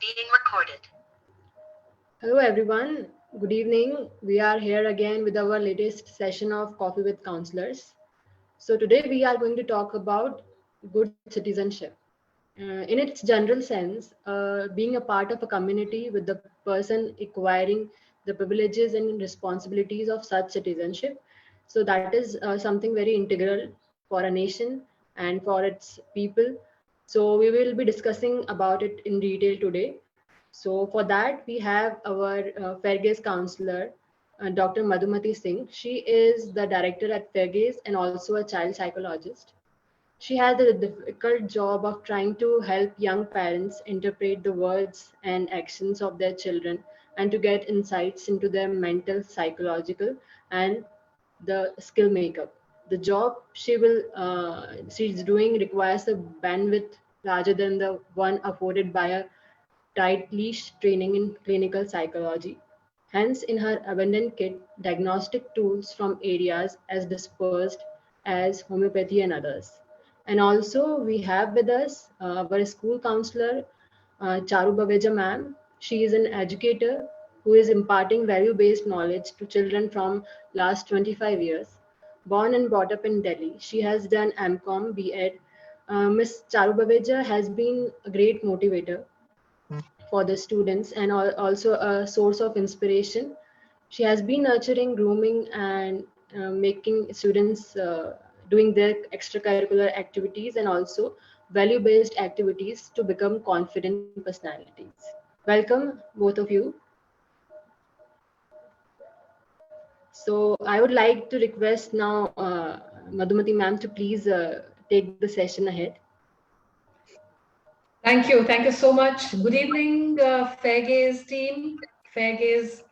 being recorded. Hello, everyone. Good evening. We are here again with our latest session of Coffee with Counselors. So, today we are going to talk about good citizenship. In its general sense, being a part of a community with the person acquiring the privileges and responsibilities of such citizenship. So, that is something very integral for a nation and for its people. So, we will be discussing about it in detail today. So, for that, we have our Fairgaze counselor, Dr. Madhumati Singh. She is the director at Fairgaze and also a child psychologist. She has the difficult job of trying to help young parents interpret the words and actions of their children and to get insights into their mental, psychological, and the skill makeup. The job she's doing requires a bandwidth larger than the one afforded by a tight leash training in clinical psychology. Hence, in her abundant kit, diagnostic tools from areas as dispersed as homeopathy and others. And also, we have with us our school counselor, Charu Baveja ma'am. She is an educator who is imparting value-based knowledge to children from last 25 years. Born and brought up in Delhi, she has done MCOM, B.Ed. Miss Charu Baveja has been a great motivator for the students and also a source of inspiration. She has been nurturing, grooming, and making students doing their extracurricular activities and also value based activities to become confident personalities. Welcome, both of you. So, I would like to request now Madhumati ma'am to please take the session ahead. Thank you. Thank you so much. Good evening, Fairgaze team, Fairgaze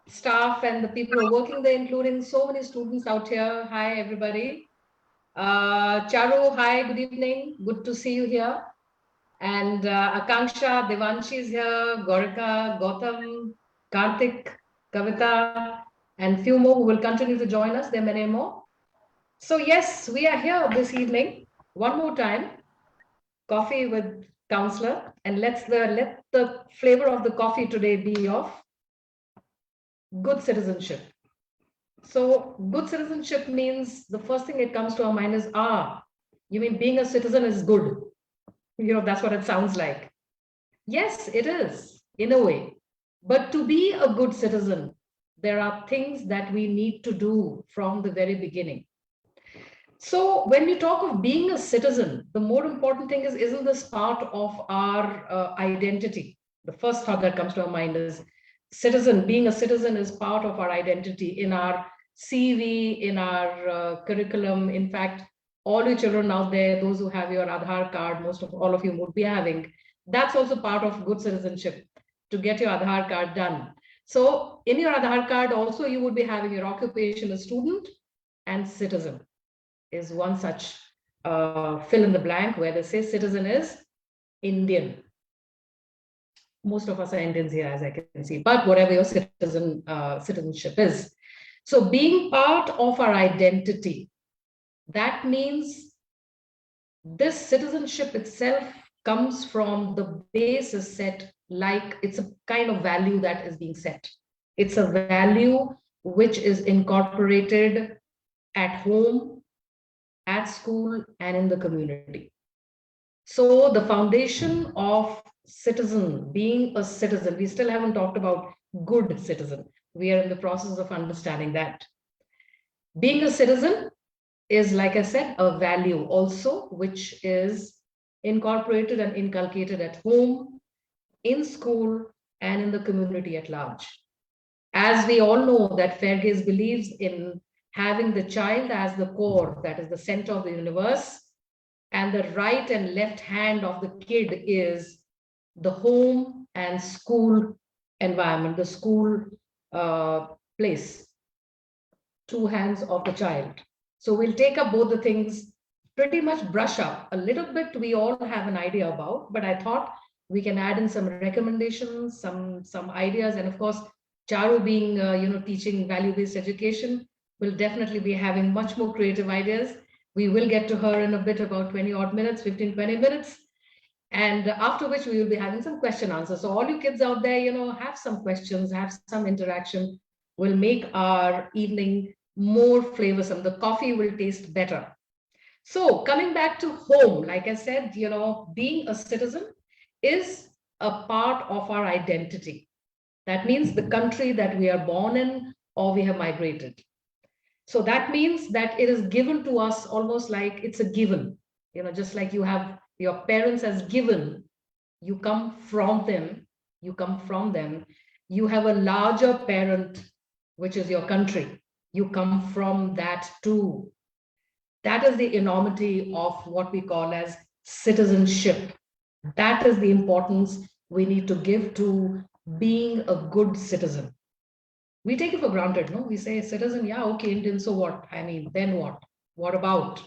staff, and the people who are working there, including so many students out here. Hi, everybody. Charu, hi, good evening. Good to see you here. And Akanksha, Devanshi is here, Gorika, Gautam, Karthik, Kavita, and few more who will continue to join us. There are many more. So yes, we are here this evening. One more time, coffee with counselor, and let the flavor of the coffee today be of good citizenship. So good citizenship means the first thing that comes to our mind is, you mean being a citizen is good? That's what it sounds like. Yes, it is in a way. But to be a good citizen, there are things that we need to do from the very beginning. So when we talk of being a citizen, the more important thing is, isn't this part of our identity? The first thought that comes to our mind is being a citizen is part of our identity in our CV, in our curriculum. In fact, all your children out there, those who have your Aadhaar card, most of all of you would be having, that's also part of good citizenship, to get your Aadhaar card done. So in your Aadhaar card also, you would be having your occupation as student and citizen is one such fill in the blank where they say citizen is Indian. Most of us are Indians here, as I can see, but whatever your citizenship is. So being part of our identity, that means this citizenship itself comes from the base is set, like it's a kind of value that is being set. It's a value which is incorporated at home, at school, and in the community. So the foundation of being a citizen, we still haven't talked about good citizen. We are in the process of understanding that. Being a citizen is, like I said, a value also, which is incorporated and inculcated at home, in school, and in the community at large. As we all know that Fairgaze believes in having the child as the core, that is the center of the universe, and the right and left hand of the kid is the home and school environment, the school place, two hands of the child. So we'll take up both the things, pretty much brush up a little bit. We all have an idea about, but I thought we can add in some recommendations, some ideas, and of course, Charu being teaching value-based education will definitely be having much more creative ideas. We will get to her in a bit, about 20 odd minutes, 15, 20 minutes. And after which we will be having some question answers. So all you kids out there, have some questions, have some interaction, will make our evening more flavorsome. The coffee will taste better. So coming back to home, like I said, being a citizen is a part of our identity. That means the country that we are born in or we have migrated. So that means that it is given to us almost like it's a given, just like you have your parents as given, you come from them, you have a larger parent, which is your country. You come from that too. That is the enormity of what we call as citizenship. That is the importance we need to give to being a good citizen. We take it for granted, no? We say citizen, yeah, okay, Indian, so what? I mean, then what? What about?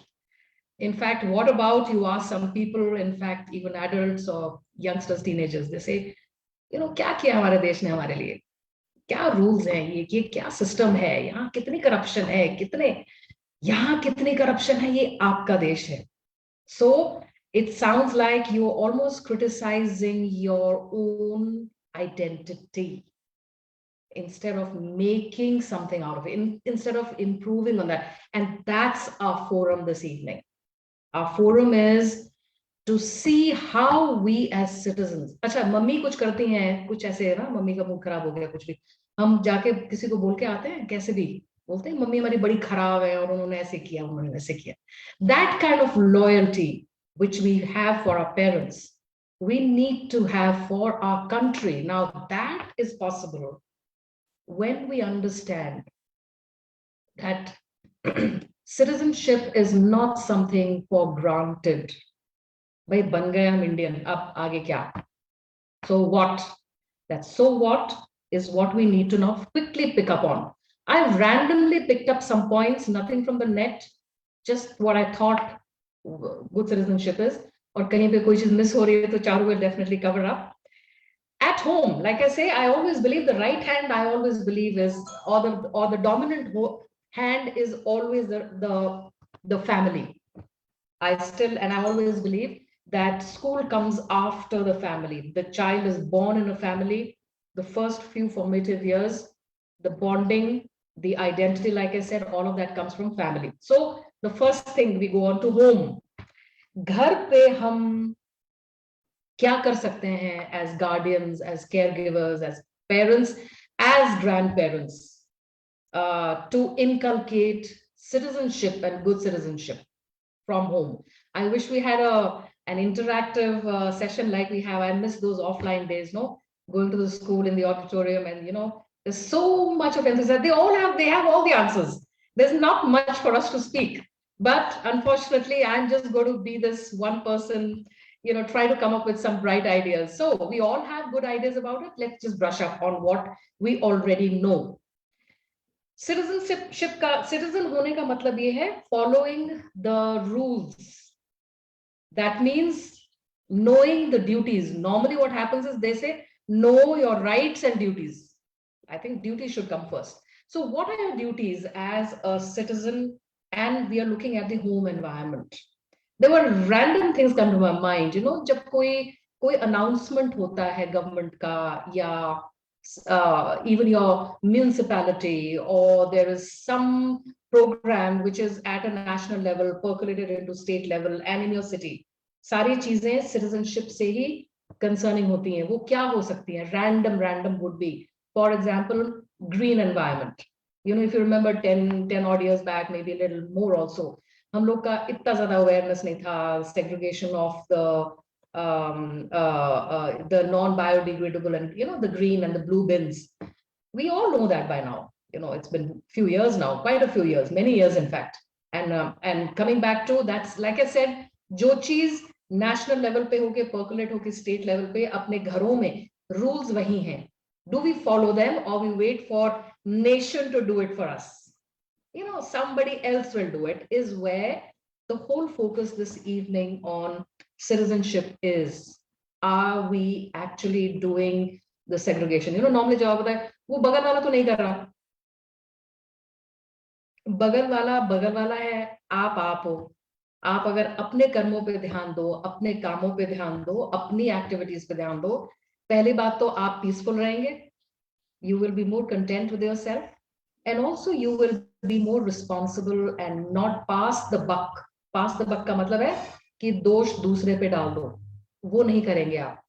In fact, what about, you ask some people, in fact, even adults or youngsters, teenagers, they say, क्या किया हमारे देश ने हमारे लिए? क्या rules हैं ये क्या सिस्टम है? यहाँ कितनी करप्शन है? यहाँ कितनी करप्शन है? ये आपका देश है. So it sounds like you're almost criticizing your own identity instead of making something out of it, instead of improving on that. And that's our forum this evening. Our forum is to see how we as citizens. अच्छा, mummy कुछ करती हैं, कुछ ऐसे है ना, mummy का mood खराब हो गया, कुछ भी हम जाके किसी को बोल के आते हैं, कैसे भी बोलते हैं मम्मी हमारी बड़ी खराब है और उन्होंने ऐसे किया, उन्होंने वैसे किया. That kind of loyalty which we have for our parents, we need to have for our country. Now that is possible when we understand that citizenship is not something for granted. भाई बन गए हम Indian, अब आगे क्या? So what? That so what is what we need to now quickly pick up on. I've randomly picked up some points, nothing from the net, just what I thought good citizenship is. और कहीं पे कोई चीज miss हो रही है तो Charu will definitely cover up. At home, like I say, I always believe the right hand, I always believe is, or the dominant hand is always the family. I always believe that school comes after the family. The child is born in a family. The first few formative years, the bonding, the identity, like I said, all of that comes from family. So the first thing, we go on to home. घर पे हम क्या कर सकते हैं as guardians, as caregivers, as parents, as grandparents, to inculcate citizenship and good citizenship from home. I wish we had an interactive session like we have. I miss those offline days, no? Going to the school in the auditorium, and there's so much of emphasis. They have all the answers. There's not much for us to speak. But unfortunately, I'm just going to be this one person, try to come up with some bright ideas. So we all have good ideas about it. Let's just brush up on what we already know. Citizenship का citizen होने का मतलब ये है following the rules. That means knowing the duties. Normally what happens is they say know your rights and duties. I think duties should come first. So what are your duties as a citizen? And we are looking at the home environment. There were random things come to my mind, जब कोई announcement होता है government का, या even your municipality, or there is some program which is at a national level percolated into state level and in your city, सारी चीजें citizenship से ही concerning होती हैं. वो क्या हो सकती हैं? Random would be, for example, green environment. If you remember 10 odd years back, maybe a little more also, हम लोग का इतना ज्यादा awareness नहीं था, segregation of the non-biodegradable and the green and the blue bins. We all know that by now. It's been a few years now, quite a few years, many years in fact. And coming back to, that's like I said, जो चीज national level पे होके percolate होके state level पे अपने घरों में rules वही हैं. Do we follow them, or we wait for nation to do it for us? Somebody else will do it, is where the whole focus this evening on citizenship is. Are we actually doing the segregation? Normally जवाब होता है वो बगल वाला तो नहीं कर रहा, बगल वाला है, आप हो, आप अगर अपने कर्मों पे ध्यान दो, अपने कामों पे ध्यान दो, अपनी एक्टिविटीज पे ध्यान दो, पहली बात तो आप पीसफुल रहेंगे, you will be more content with yourself, and also you will be more responsible and not pass the buck. Pass the buck का मतलब है कि दोष दूसरे पे डाल दो, वो नहीं करेंगे आप.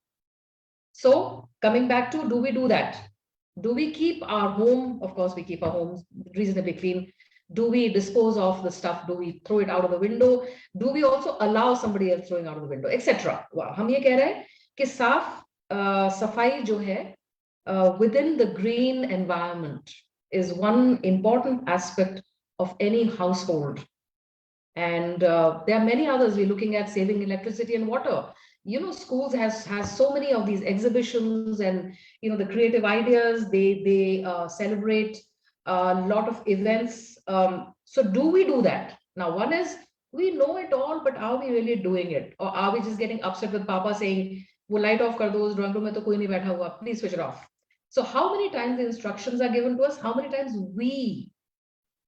So coming back to, do we do that? Do we keep our home? Of course, we keep our homes reasonably clean. Do we dispose of the stuff? Do we throw it out of the window? Do we also allow somebody else throwing out of the window, etc.? हम ये कह रहे हैं कि साफ सफाई जो है within the green environment is one important aspect of any household. And there are many others. We're looking at saving electricity and water. You know, schools has so many of these exhibitions, and you know, the creative ideas. They celebrate a lot of events. So do we do that? Now, one is, we know it all, but are we really doing it, or are we just getting upset with Papa saying, "वो light off कर दो, उस drawing room में तो कोई नहीं बैठा हुआ, please switch it off." So how many times the instructions are given to us? How many times we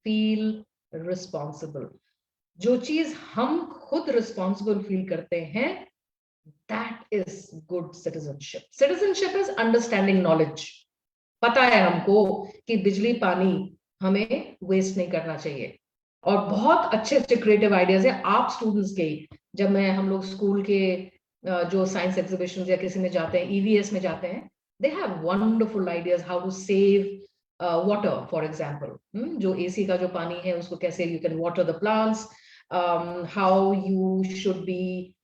feel responsible? जो चीज हम खुद रिस्पॉन्सिबल फील करते हैं, that is good citizenship. Citizenship is understanding knowledge. पता है हमको कि बिजली पानी हमें वेस्ट नहीं करना चाहिए, और बहुत अच्छे अच्छे क्रिएटिव आइडियाज है आप स्टूडेंट्स के. जब मैं हम लोग स्कूल के जो साइंस एग्जीबिशन या किसी में जाते हैं, ईवीएस में जाते हैं, they have wonderful ideas how to save water. For example, जो एसी का जो पानी है उसको कैसे you can water the plants, how you should be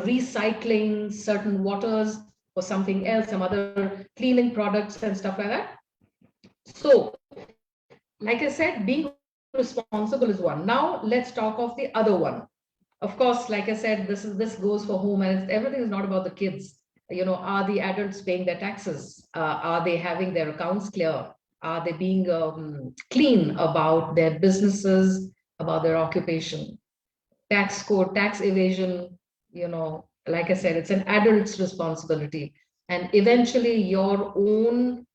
recycling certain waters for something else, some other cleaning products and stuff like that. So like I said, being responsible is one. Now let's talk of the other one. Of course, like I said, this goes for home, and everything is not about the kids. You know, are the adults paying their taxes? Are they having their accounts clear? Are they being clean about their businesses, about their occupation? Tax code, tax evasion, you know, like I said, it's an adult's responsibility. And eventually your own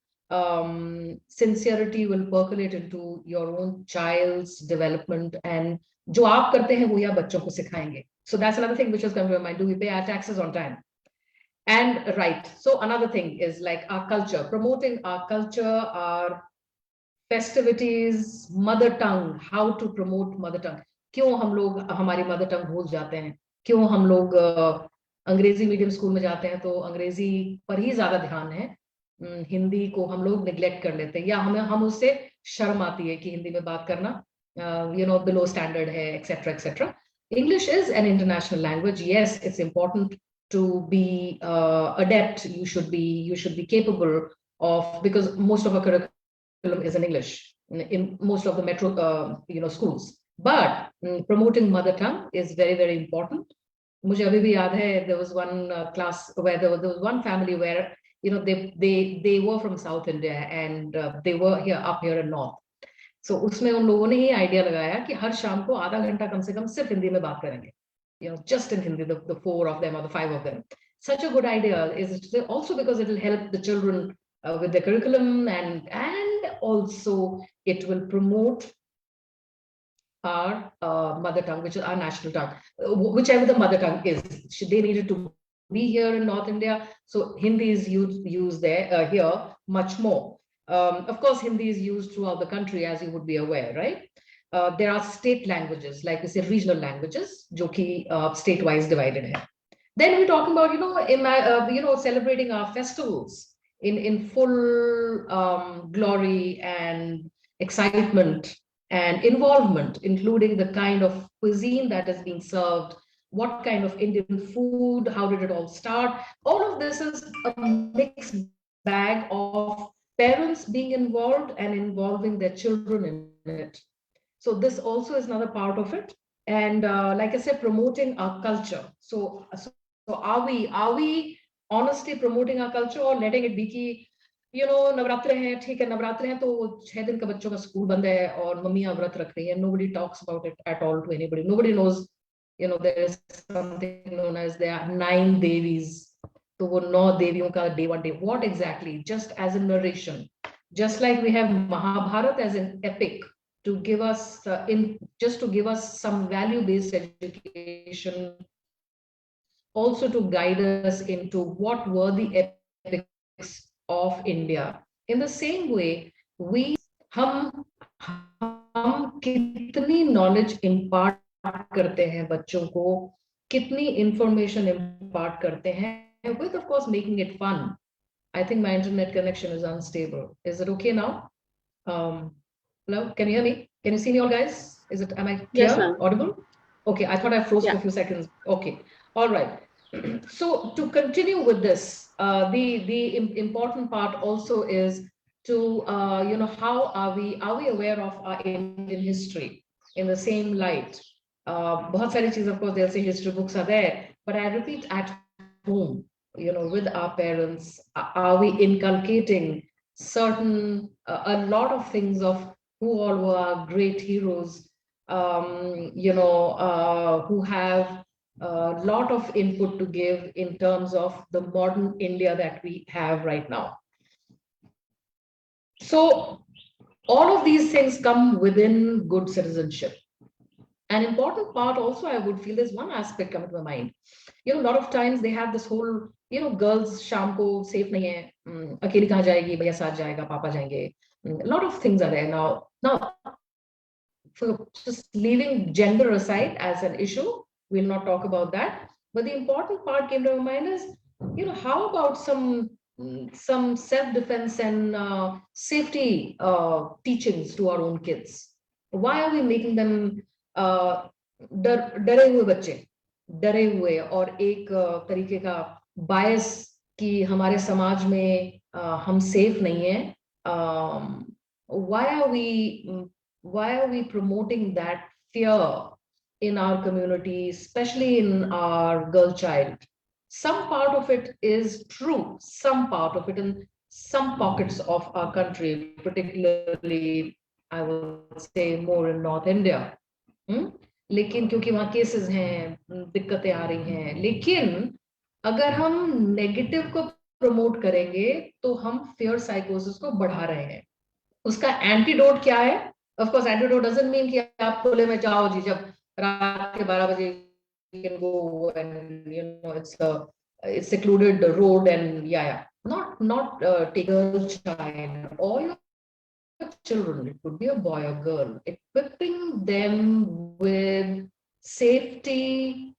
sincerity will percolate into your own child's development, and जो आप करते हैं वो या बच्चों को सिखाएंगे. So that's another thing which was coming to my mind. Do we pay our taxes on time? And right, so another thing is like our culture, promoting our culture, our festivities, mother tongue, how to promote mother tongue. क्यों हम लोग हमारी mother tongue भूल जाते हैं? क्यों हम लोग अंग्रेजी मीडियम स्कूल में जाते हैं तो अंग्रेजी पर ही ज्यादा ध्यान है, हिंदी को हम लोग निग्लेक्ट कर लेते हैं, या हम उससे शर्म आती है कि हिंदी में बात करना बिलो स्टैंडर्ड है, etcetera etcetera. English is an international language. Yes, it's important to be adept. You should be capable of, because most of our curriculum is in English in most of the metro schools. But promoting mother tongue is very, very important. मुझे अभी भी याद है, there was one class where there was one family where they were from South India, and they were up here in North. So उसमें उन लोगों ने ये आइडिया लगाया कि हर शाम को आधा घंटा कम से कम सिर्फ हिंदी में बात करेंगे, just in Hindi, the four of them or the five of them. Such a good idea is also because it will help the children with the curriculum, and also it will promote our mother tongue, which is our national tongue, whichever the mother tongue is. They needed to be here in North India, so Hindi is used there here much more. Of course, Hindi is used throughout the country, as you would be aware, right? There are state languages, like we say regional languages, जो कि state-wise divided hai. Then we're talking about celebrating our festivals in full glory and excitement and involvement, including the kind of cuisine that is being served, what kind of Indian food, how did it all start. All of this is a mixed bag of parents being involved and involving their children in it. So this also is another part of it. And like I said, promoting our culture. So are we honestly promoting our culture, or letting it be कि नवरात्रे हैं, ठीक है, नवरात्रे हैं तो 6 दिन का बच्चों का स्कूल बंद है और मम्मियां व्रत रख रही है. Nobody talks about it at all to anybody. Nobody knows, there is something known as there are 9 devis. तो वो 9 देवियों का day one day, what exactly? Just as a narration, just like we have Mahabharata as an epic to give us just to give us some value-based education, also to guide us into what were the epics of India. In the same way, हम कितनी knowledge impart करते हैं बच्चों को, कितनी information impart करते हैं, with of course making it fun. I think my internet connection is unstable. Is it okay now? Um, Hello, can you hear me? Can you see me all, guys? Am I clear, Yes, audible? ma'am. Okay, I thought I froze for a few Yeah. seconds. Okay, all right. So to continue with this, the important part also is to how are we aware of our Indian history in the same light? बहुत सारी चीज़, of course they'll say history books are there, but I repeat, at home, with our parents, are we inculcating certain a lot of things of who all were great heroes, who have a lot of input to give in terms of the modern India that we have right now. So all of these things come within good citizenship. An important part also, I would feel, there's one aspect coming to my mind. A lot of times they have this whole, girls शाम को safe नहीं है, अकेली कहाँ जाएगी, भैया साथ जाएगा, पापा जाएंगे. A lot of things are there now. For just leaving gender aside as an issue, we'll not talk about that. But the important part came to my mind is, how about some self-defense and safety teachings to our own kids? Why are we making them डरे हुए बच्चे, डरे हुए और एक तरीके का बायस कि हमारे समाज में हम सेफ नहीं है? Why are we promoting that fear in our community, especially in our girl child? Some part of it is true, some part of it in some pockets of our country, particularly, I would say, more in North India. लेकिन क्योंकि वहाँ cases हैं, दिक्कतें आ रही हैं, लेकिन अगर हम नेगेटिव को प्रमोट करेंगे तो हम फियर साइकोसिस को बढ़ा रहे हैं. उसका एंटीडोट क्या है? Of course antidote doesn't mean कि आप खुले में जाओ जी, जब रात के 12 बजे you can go and it's secluded road and not take a child or your children, it could be a boy or girl, equipping them with safety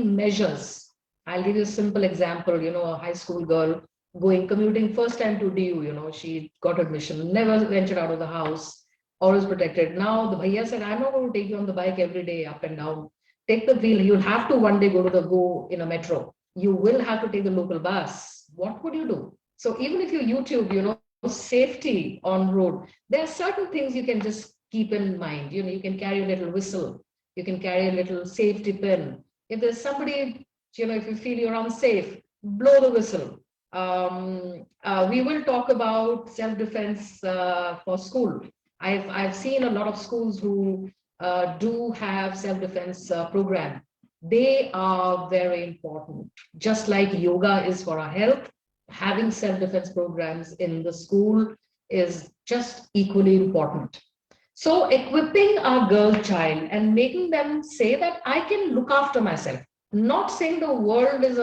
measures. I'll give you a simple example. A high school girl commuting first time to DU, she got admission, never ventured out of the house, always protected. Now the bhaiya said, I'm not going to take you on the bike every day up and down. Take the wheel. You'll have to one day go in a metro. You will have to take the local bus. What would you do? So even if you YouTube, safety on road, there are certain things you can just keep in mind. You can carry a little whistle. You can carry a little safety pin. If there's somebody, if you feel you're unsafe, blow the whistle. We will talk about self-defense for school. I've seen a lot of schools who do have self-defense program. They are very important. Just like yoga is for our health, having self-defense programs in the school is just equally important. So equipping our girl child and making them say that I can look after myself, not saying the world is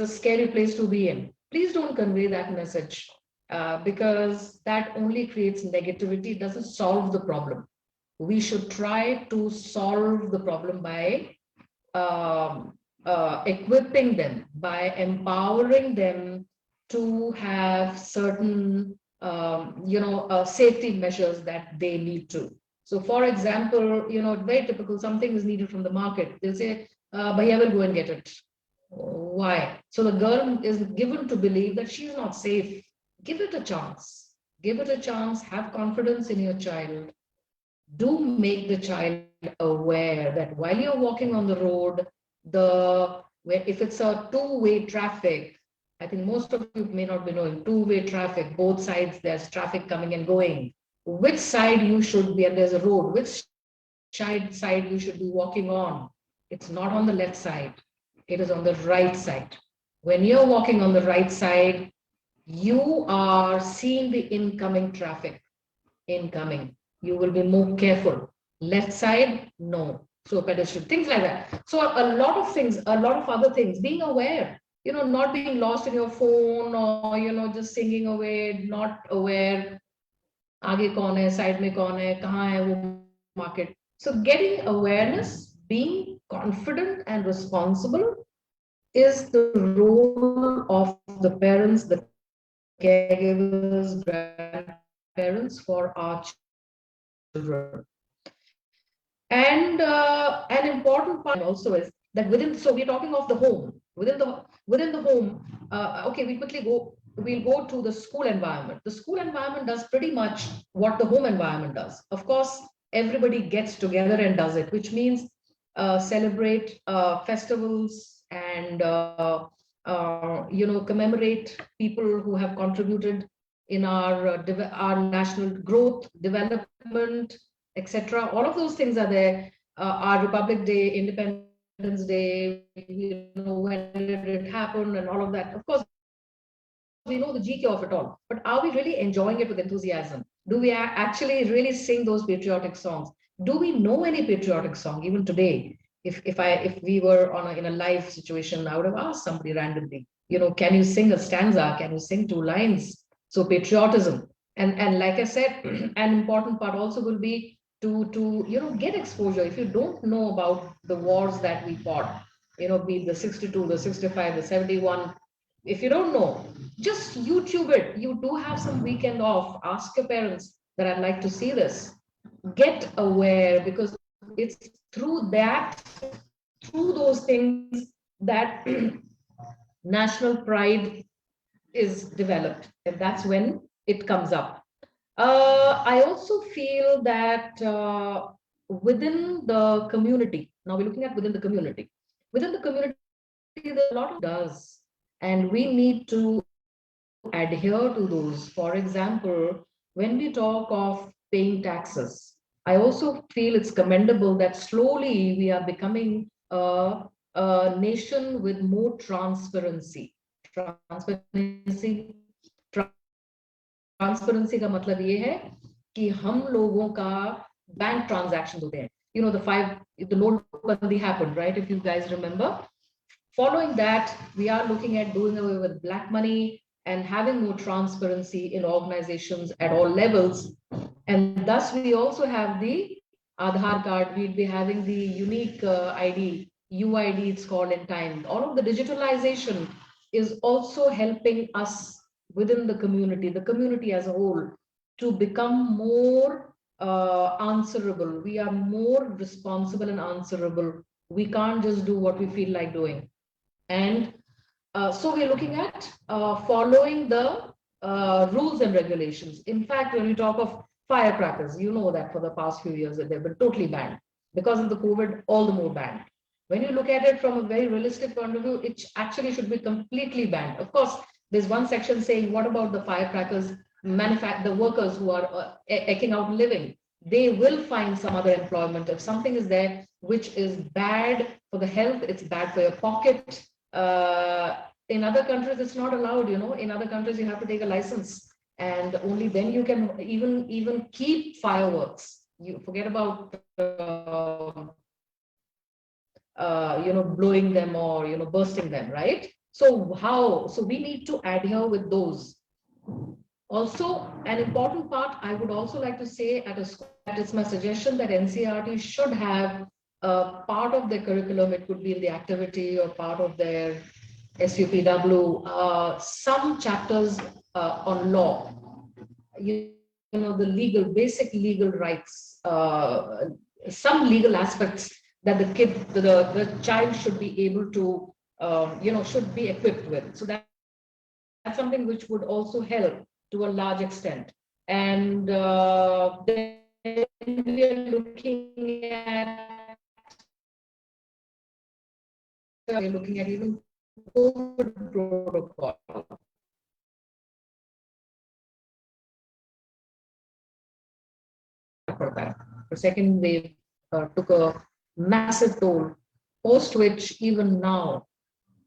a scary place to be in. Please don't convey that message because that only creates negativity, it doesn't solve the problem. We should try to solve the problem by equipping them, by empowering them to have certain safety measures that they need to. So for example, very typical, something is needed from the market. They'll say, Bhaiya will go and get it. Why? So the girl is given to believe that she's not safe. Give it a chance. Give it a chance. Have confidence in your child. Do make the child aware that while you're walking on the road, if it's a two-way traffic, I think most of you may not be knowing, two-way traffic, both sides, there's traffic coming and going. Which side you should be, and there's a road, which side you should be walking on. It's not on the left side, it is on the right side. When you're walking on the right side, you are seeing the incoming traffic, incoming. you will be more careful. Left side, no. So pedestrian, things like that. So a lot of things, a lot of other things, being aware, not being lost in your phone or, just singing away, not aware, आगे कौन है, side में कौन है, कहाँ है वो market. So getting awareness, being confident and responsible is the role of the parents, the caregivers, grandparents for our children. And an important part also is that within, so we're talking of the home, within the home, okay, we'll go to the school environment. The school environment does pretty much what the home environment does. Of course, everybody gets together and does it, which means celebrate festivals and commemorate people who have contributed in our national growth, development, etc. All of those things are there. Our Republic Day, Independence Day, when did it happen, and all of that. Of course, we know the GK of it all, but are we really enjoying it with enthusiasm? Do we actually really sing those patriotic songs? Do we know any patriotic song even today? If we were in a live situation, I would have asked somebody randomly, can you sing a stanza? Can you sing two lines? So patriotism. And like I said, an important part also will be to get exposure. If you don't know about the wars that we fought, be it the 62, the 65, the 71, if you don't know, just YouTube it. You do have some weekend off, ask your parents that I'd like to see this. Get aware, because it's through that, through those things that national pride is developed, and that's when it comes up. I also feel that within the community, now we're looking at within the community, there are a lot of does, and we need to adhere to those. For example, when we talk of paying taxes, I also feel it's commendable that slowly we are becoming a nation with more transparency. Transparency का मतलब ये है कि हम लोगों का bank transaction होते हैं, the notbandi happened, right? If you guys remember, following that, we are looking at doing away with black money and having more transparency in organizations at all levels. And thus we also have the Aadhaar card, we'll be having the unique ID, UID it's called in time. All of the digitalization is also helping us within the community as a whole, to become more answerable. We are more responsible and answerable. We can't just do what we feel like doing. And so we're looking at following the rules and regulations. In fact, when we talk of firecrackers, you know that for the past few years that they've been totally banned. Because of the COVID, all the more banned. When you look at it from a very realistic point of view, it actually should be completely banned. Of course, there's one section saying, what about the firecrackers, the workers who are eking out living? They will find some other employment. If something is there which is bad for the health, it's bad for your pocket. In other countries, it's not allowed. In other countries, you have to take a license, and only then you can even keep fireworks. You forget about blowing them or bursting them, right? So we need to adhere with those. Also, an important part I would also like to say at a school, that it's my suggestion that NCERT should have part of their curriculum. It could be in the activity or part of their SUPW, some chapters on law, the basic legal rights, some legal aspects that the child should be able to, should be equipped with. So that's something which would also help to a large extent. And then we are looking at even COVID protocol. For that, the second wave took a massive toll, post which even now,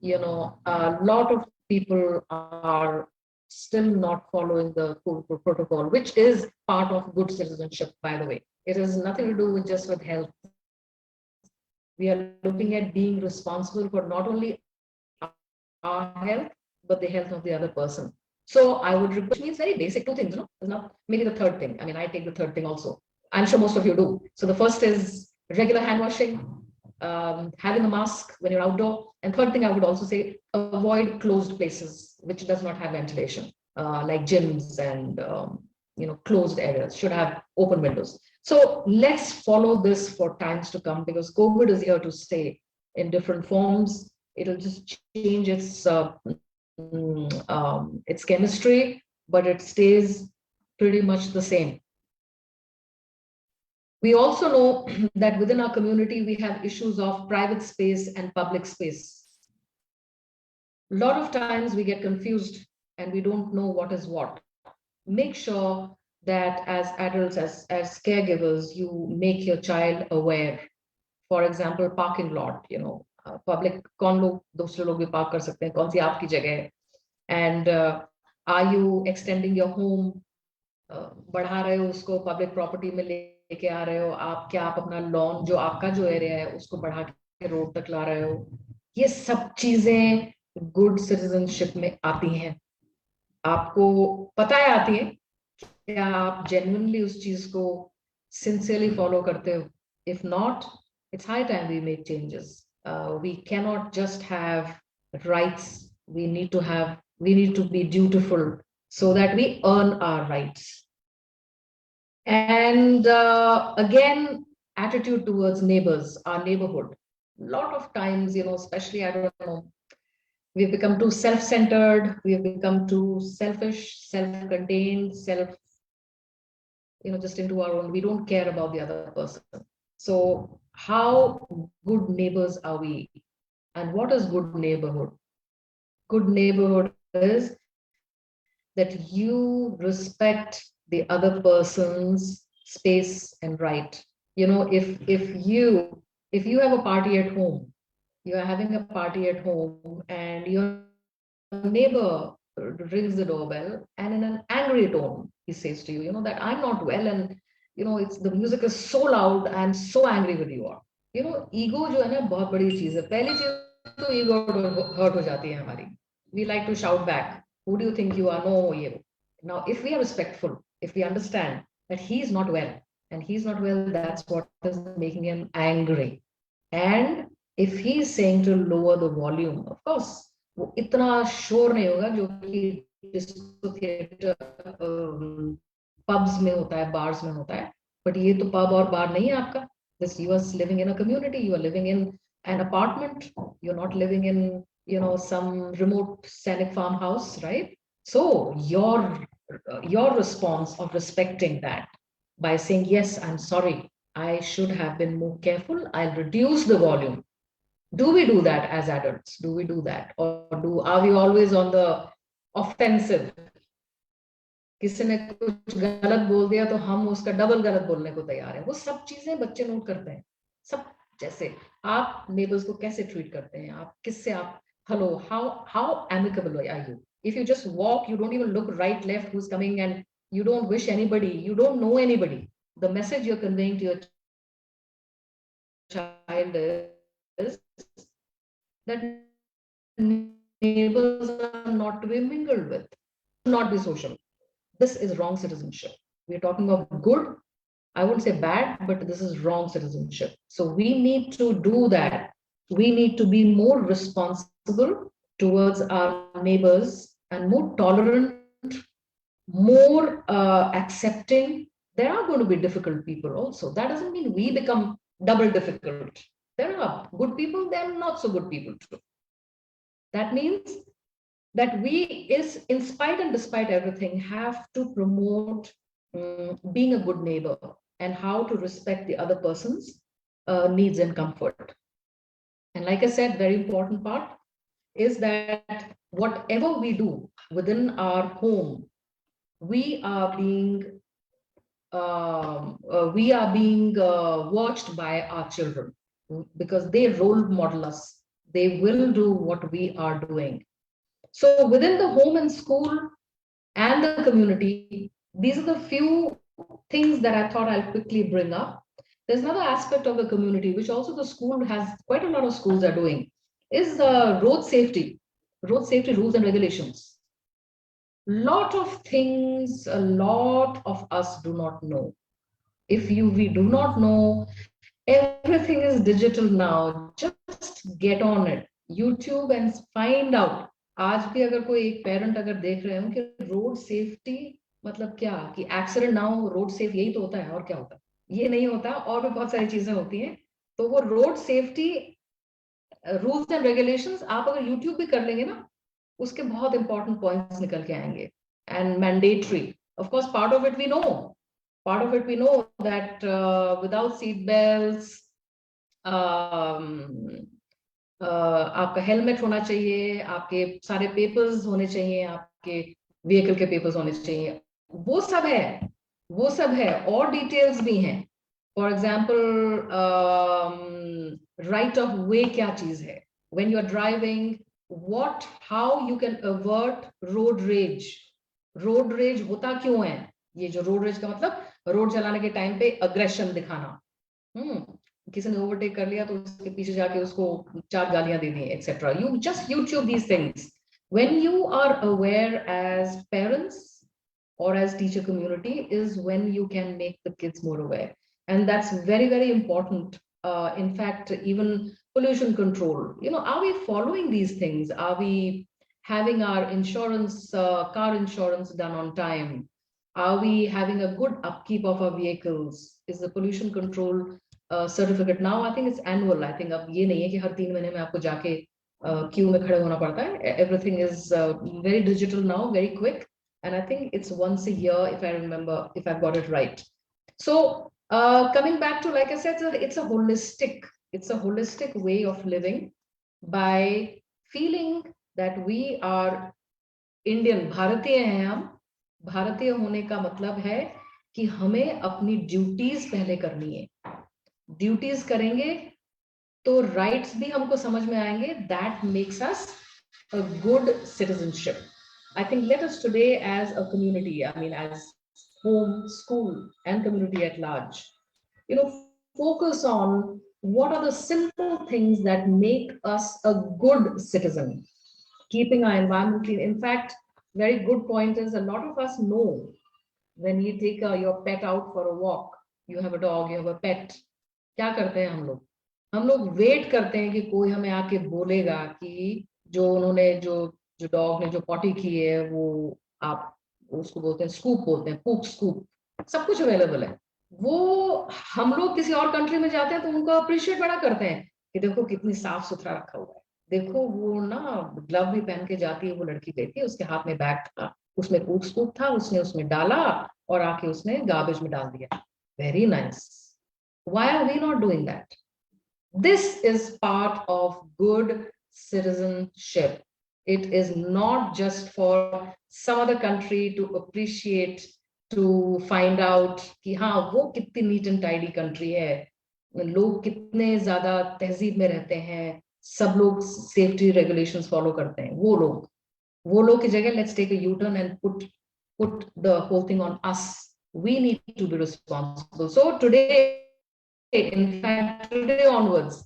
a lot of people are still not following the protocol, which is part of good citizenship, by the way. It has nothing to do with just with health. We are looking at being responsible for not only our health, but the health of the other person. So I would request, which means very basic, two things, There's not maybe the third thing. I mean, I take the third thing also. I'm sure most of you do. So the first is regular hand washing, having a mask when you're outdoor. And third thing, I would also say avoid closed places which does not have ventilation, like gyms and closed areas should have open windows. So let's follow this for times to come, because COVID is here to stay in different forms. It'll just change its chemistry, but it stays pretty much the same. We also know that within our community, we have issues of private space and public space. A lot of times we get confused and we don't know what is what. Make sure that as adults, as caregivers, you make your child aware. For example, parking lot, public कौन लोग दूसरे लोग भी park कर सकते हैं, कौन सी आपकी जगह है, and are you extending your home, बढ़ा रहे हो उसको पब्लिक प्रॉपर्टी में लेके आ रहे हो आप, क्या आप अपना लॉन जो आपका जो एरिया है उसको बढ़ा के रोड तक ला रहे हो, ये सब चीजें गुड सिटीजनशिप में आती हैं। आपको पता है आती है, क्या आप जेन्युइनली उस चीज को सिंसियरली फॉलो करते हो? If not, it's high time we make changes. We cannot just have rights. We need to be dutiful so that we earn our rights. And again, attitude towards neighbors, our neighborhood. A lot of times, especially, I don't know, we've become too self-centered, we've become too selfish, self-contained, just into our own. We don't care about the other person. So how good neighbors are we? And what is good neighborhood? Good neighborhood is that you respect the other person's space and right. If you have a party at home, you are having a party at home, and your neighbor rings the doorbell, and in an angry tone he says to you, that I'm not well, and it's the music is so loud, I'm so angry with you all. ego जो है ना बहुत बड़ी चीज है। पहली चीज तो ego hurt हो जाती है हमारी। We like to shout back, who do you think you are? No, you. Now, if we are respectful, if we understand that he is not well, and he's not well, that's what is making him angry. And if he is saying to lower the volume, of course, वो इतना शोर नहीं होगा जो कि disco theatre pubs में होता है, बार्स में होता है। बट ये तो पब और बार नहीं है आपका। This, you are living in a community, you are living in an apartment, you're not living in some remote scenic farmhouse, right? So your response of respecting that by saying, yes, I'm sorry, I should have been more careful, I'll reduce the volume. Do we do that as adults? Do we do that? Or are we always on the offensive? किसी ने कुछ गलत बोल दिया तो हम उसका double गलत बोलने को तैयार हैं। वो सब चीजें बच्चे नोट करते हैं। सब जैसे आप नेबर्स को कैसे ट्रीट करते हैं, आप किससे आप hello, how amicable are you? If you just walk, you don't even look right left who's coming, and you don't wish anybody, you don't know anybody, the message you're conveying to your child is that neighbors are not to be mingled with, not be social. This is wrong citizenship. We're talking of good, I wouldn't say bad, but this is wrong citizenship. So we need to do that. We need to be more responsible towards our neighbors and more tolerant, more accepting. There are going to be difficult people also. That doesn't mean we become double difficult. There are good people, there are not so good people too. That means that we is, in spite and despite everything, have to promote being a good neighbor and how to respect the other person's needs and comfort. And like I said, very important part is that whatever we do within our home, we are being watched by our children, because they role model us. They will do what we are doing. So within the home and school, and the community. These are the few things that I thought I'll quickly bring up. There's another aspect of the community, which also the school has, quite a lot of schools are doing, is road safety rules and regulations. Lot of things, a lot of us do not know. If you we do not know, everything is digital now. Just get on it, YouTube, and find out. आज भी अगर कोई एक parent अगर देख रहे हो कि रोड सेफ्टी मतलब क्या, कि एक्सीडेंट ना हो, रोड सेफ यही तो होता है, और क्या होता है? ये नहीं होता, और भी बहुत सारी चीजें होती हैं. तो वो road safety rules and regulations आप अगर यूट्यूब भी कर लेंगे ना, उसके बहुत इंपॉर्टेंट पॉइंट्स निकल के आएंगे. And mandatory, of course part of it we know, part of it we know that without seat belts, आपका हेलमेट होना चाहिए, आपके सारे पेपर्स होने चाहिए, आपके व्हीकल के पेपर्स होने चाहिए. वो सब है, वो सब है, और डिटेल्स भी हैं. For example right of way क्या चीज है, when you are driving, what how you can avert road rage. Road rage होता क्यों है? ये जो रोड रेज का मतलब रोड चलाने के टाइम पे अग्रेशन दिखाना. किसी ने ओवरटेक कर लिया तो उसके पीछे जाके उसको 4 गालियां दे दी, etcetera. You just YouTube these things. When you are aware as parents or as teacher community is when you can make the kids more aware, and that's very, very important. In fact, even pollution control, are we following these things? Are we having our insurance, car insurance, done on time? Are we having a good upkeep of our vehicles? Is the pollution control certificate now, I think it's annual. I think अब ये नहीं है कि हर 3 महीने में आपको जाके Q में खड़े होना पड़ता है. Everything is very digital now, very quick. And I think it's once a year, if I remember, if I've got it right. So coming back to, like I said, it's a holistic way of living, by feeling that we are Indian. भारतीय हैं हम. भारतीय होने का मतलब है कि हमें अपनी ड्यूटीज पहले करनी है. ड्यूटीज करेंगे तो राइट्स भी हमको समझ में आएंगे. That makes us a good citizenship. I think let us today as a community, I mean as home, school, and community at large, focus on what are the simple things that make us a good citizen, keeping our environment clean. In fact, very good point is, a lot of us know, when you take your pet out for a walk, you have a dog, you have a pet, क्या करते हैं हम लोग wait करते हैं कि कोई हमें आके बोलेगा कि जो उन्होंने जो जो डॉग ने जो पॉटी की है, वो आप उसको बोलते हैं स्कूप, बोलते हैं पूप स्कूप, सब कुछ अवेलेबल है. वो हम लोग किसी और कंट्री में जाते हैं तो उनको अप्रिशिएट बड़ा करते हैं कि देखो कितनी साफ सुथरा रखा हुआ है, देखो वो ना ग्लव भी पहन के जाती है. वो लड़की गई थी, उसके हाथ में बैग था, उसमें पूप स्कूप था, उसने उसमें डाला और आके उसने गार्बेज में डाल दिया. Very nice. Why are we not doing that? This is part of good citizenship. It is not just for some other country to appreciate, to find out कि हाँ वो कितनी neat and tidy country है, लोग कितने ज्यादा तहजीब में रहते हैं, सब लोग safety regulations follow करते हैं. वो लोग की जगह let's take a U-turn and put the whole thing on us. We need to be responsible. So today, in fact, today onwards,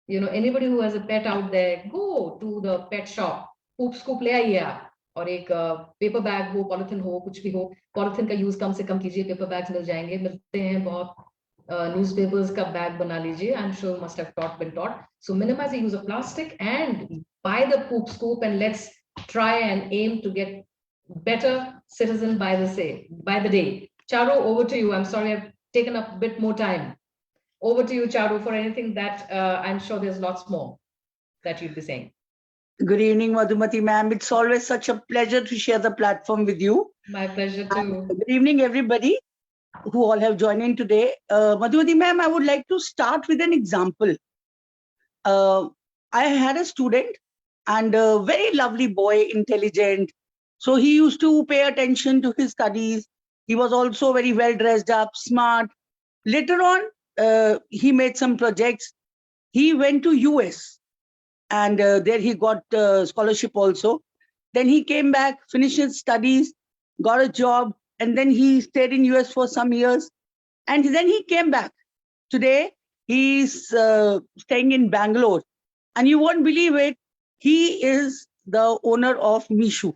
anybody who has a pet out there, go to the pet shop, poop scoop ले आइए आप, और एक paper bag हो, polythene हो, कुछ भी हो, पॉलिथिन का यूज कम से कम कीजिए. पेपर बैग्स मिल जाएंगे, मिलते हैं बहुत. न्यूज़पेपर्स का बैग बना लीजिए. I am sure must have been taught. So minimize the use of plastic and buy the poop scoop, and let's try and aim to get better citizen by the day. Charu, over to you. I'm sorry I've taken up a bit more time. Over to you, Charu, for anything that I'm sure there's lots more that you'll be saying. Good evening, Madhumati ma'am. It's always such a pleasure to share the platform with you. My pleasure too. Good evening, everybody who all have joined in today. Madhumati ma'am, I would like to start with an example. I had a student, and a very lovely boy, intelligent. So he used to pay attention to his studies. He was also very well dressed up, smart. Later on, he made some projects. He went to US, and there he got scholarship also. Then he came back, finished his studies. got a job, and then he stayed in US for some years, and then he came back. Today, he's staying in Bangalore, and you won't believe it, he is the owner of Mishu.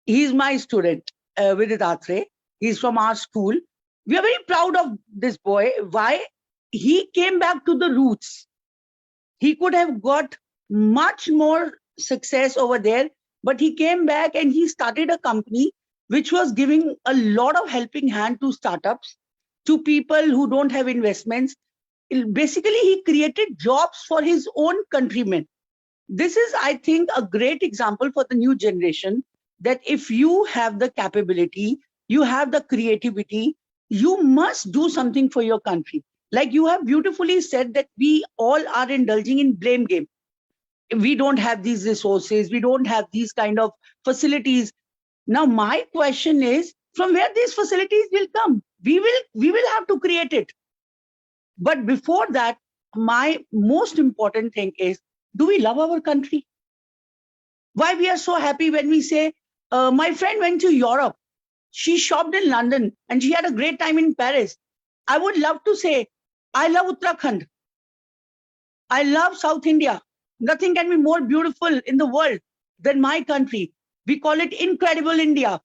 He's my student, Vidit Atre. He's from our school. We are very proud of this boy. Why? He came back to the roots. He could have got much more success over there, but he came back and he started a company which was giving a lot of helping hand to startups, to people who don't have investments. Basically, he created jobs for his own countrymen. This is, I think, a great example for the new generation, that if you have the capability, you have the creativity, you must do something for your country. Like you have beautifully said, that we all are indulging in blame game. We don't have these resources, we don't have these kind of facilities. Now my question is, from where these facilities will come? We will have to create it. But before that, my most important thing is, do we love our country? Why we are so happy when we say, my friend went to Europe, she shopped in London, and she had a great time in Paris. I would love to say, I love Uttarakhand. I love South India. Nothing can be more beautiful in the world than my country. We call it incredible India.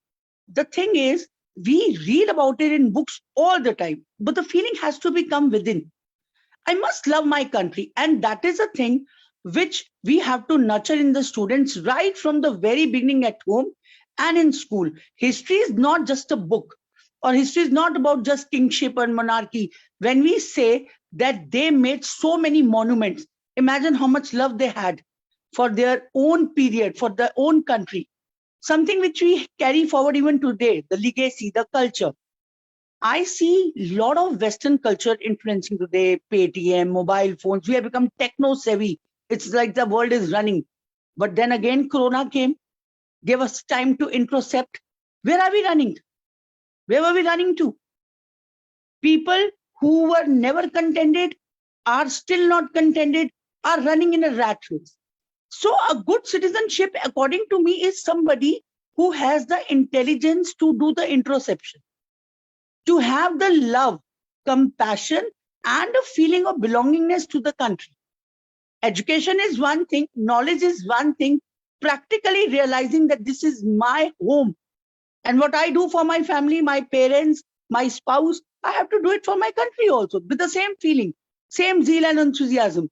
The thing is, we read about it in books all the time, but the feeling has to become within. I must love my country. And that is a thing which we have to nurture in the students right from the very beginning at home and in school. History is not just a book, or history is not about just kingship and monarchy. When we say that they made so many monuments, imagine how much love they had for their own period, for their own country. Something which we carry forward even today, the legacy, the culture. I see a lot of Western culture influencing today, Paytm, mobile phones. We have become techno savvy. It's like the world is running. But then again, Corona came, gave us time to introspect. Where are we running? Where were we running to? People who were never contented, are still not contented, are running in a rat race. So a good citizenship, according to me, is somebody who has the intelligence to do the introspection, to have the love, compassion, and a feeling of belongingness to the country. Education is one thing, knowledge is one thing, practically realizing that this is my home. And what I do for my family, my parents, my spouse, I have to do it for my country also with the same feeling, same zeal and enthusiasm.